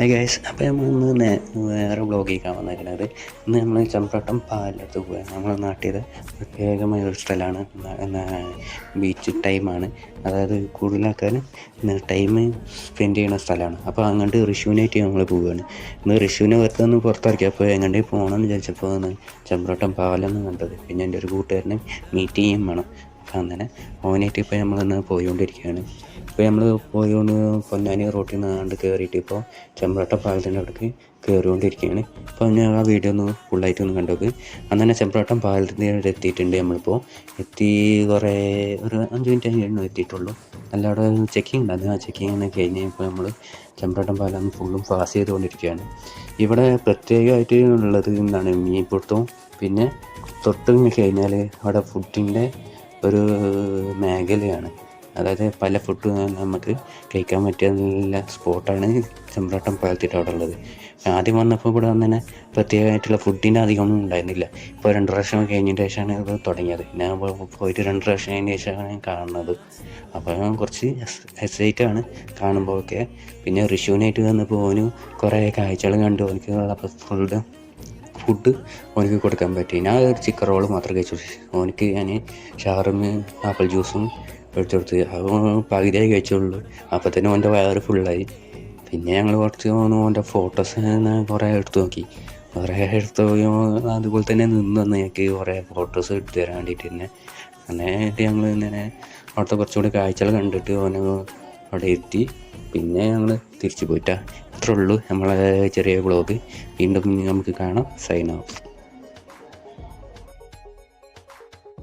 Hi guys, അപ്പോൾ നമ്മൾ ഇന്ന് വേറെ വ്ളോഗിലേക്കാണ് വന്നിരിക്കുന്നത്. ഇന്ന് നമ്മൾ ചമ്പ്രവട്ടം പാലത്ത് പോവുക. നമ്മുടെ നാട്ടിൽ പ്രത്യേകമായ ഒരു സ്ഥലമാണ്, ബീച്ച് ടൈമാണ്. അതായത് കൂടുതൽ ആൾക്കാർ ടൈം സ്പെൻഡ് ചെയ്യുന്ന സ്ഥലമാണ്. അപ്പോൾ അങ്ങോട്ട് റിഷുവിനായിട്ട് നമ്മൾ പോവുകയാണ്. ഇന്ന് റിഷുവിനെ വെറുതെ ഒന്ന് പുറത്തിറക്കിയപ്പോൾ എങ്ങോട്ടേ പോകണമെന്ന് വിചാരിച്ചപ്പോൾ ചമ്പ്രവട്ടം പാലൊന്നും കണ്ടത്. പിന്നെ എൻ്റെ ഒരു കൂട്ടുകാരനെ മീറ്റ് ചെയ്യും വേണം. അപ്പം അങ്ങനെ ഓനായിട്ട് ഇപ്പോൾ നമ്മളിന്ന് പോയിക്കൊണ്ടിരിക്കുകയാണ്. ഇപ്പോൾ നമ്മൾ പോയോണ്ട് പൊന്നാനി റോട്ടിൽ നിന്ന് കയറിയിട്ട് ഇപ്പോൾ ചമ്പ്രവട്ടം പാലത്തിൻ്റെ അവിടേക്ക് കയറിക്കൊണ്ടിരിക്കുകയാണ്. അപ്പോൾ ഞാൻ ആ വീഡിയോ ഒന്ന് ഫുള്ളായിട്ട് ഒന്ന് കണ്ടോക്ക്. അങ്ങനെ ചമ്പ്രവട്ടം പാലത്തിൻ്റെ അവിടെ എത്തിയിട്ടുണ്ട്. നമ്മളിപ്പോൾ കുറേ ഒരു 5 മിനിറ്റ് കഴിഞ്ഞ് എത്തിയിട്ടുള്ളൂ. അല്ല, അവിടെ ചെക്കിങ് ഉണ്ടായിരുന്നു. ആ ചെക്കിങ് കഴിഞ്ഞപ്പോൾ നമ്മൾ ചമ്പ്രവട്ടം പാലം ഫുള്ളും പാസ് ചെയ്തുകൊണ്ടിരിക്കുകയാണ്. ഇവിടെ പ്രത്യേകമായിട്ട് ഉള്ളത് എന്താണ്, മീൻപിടുത്തവും പിന്നെ തൊട്ട് കഴിഞ്ഞാൽ അവിടെ ഫുഡിൻ്റെ ഒരു മേഖലയാണ്. അതായത് പല ഫുഡ് നമുക്ക് കഴിക്കാൻ പറ്റിയ നല്ല സ്പോട്ടാണ് ചമ്പ്രവട്ടം പാലത്തിൻ്റെ അവിടെ ഉള്ളത്. ആദ്യം വന്നപ്പോൾ ഇവിടെ തന്നെ പ്രത്യേകമായിട്ടുള്ള ഫുഡിൻ്റെ അധികമൊന്നും ഉണ്ടായിരുന്നില്ല. ഇപ്പോൾ 2 പ്രാവശ്യം കഴിഞ്ഞതിന് ശേഷമാണ് ഇത് തുടങ്ങിയത്. ഞാൻ പോയിട്ട് 2 പ്രാവശ്യം കഴിഞ്ഞ ശേഷമാണ് ഞാൻ കാണുന്നത്. അപ്പോൾ ഞാൻ കുറച്ച് എക്സൈറ്റാണ് കാണുമ്പോഴൊക്കെ. പിന്നെ റിഷുവിനായിട്ട് വന്നപ്പോൾ ഓന് കുറേ കാഴ്ചകൾ കണ്ടു. എനിക്ക് ഫുഡ് ഓനിക്ക് കൊടുക്കാൻ പറ്റി. ഞാൻ ഒരു ചിക്കൻ റോള് മാത്രമേ കഴിച്ചു. ഓനിക്ക് ഞാൻ ഷവർമ ആപ്പിൾ ജ്യൂസും എടുത്തു കൊടുത്ത്. അത് പകുതിയായി കഴിച്ചുള്ളൂ. അപ്പോൾ തന്നെ ഓൻ്റെ വയറ് ഫുള്ളായി. പിന്നെ ഞങ്ങൾ കുറച്ച് ഓൻ്റെ ഫോട്ടോസ് കുറേ എടുത്തു നോക്കി. അതുപോലെ തന്നെ നിന്ന് ഞങ്ങൾക്ക് കുറേ ഫോട്ടോസ് എടുത്തു തരാൻ വേണ്ടിയിട്ട് തന്നെ അങ്ങനെയായിട്ട് ഞങ്ങൾ ഇങ്ങനെ അവിടുത്തെ കുറച്ചുകൂടി കാഴ്ചകൾ കണ്ടിട്ട് ഓന് അവിടെ എത്തി. പിന്നെ ഞങ്ങൾ തിരിച്ചു പോയിട്ടാ. അത്രേ ഉള്ളൂ നമ്മളെ ചെറിയ വ്ളോഗ്. വീണ്ടും നമുക്ക് കാണാം. Sign of.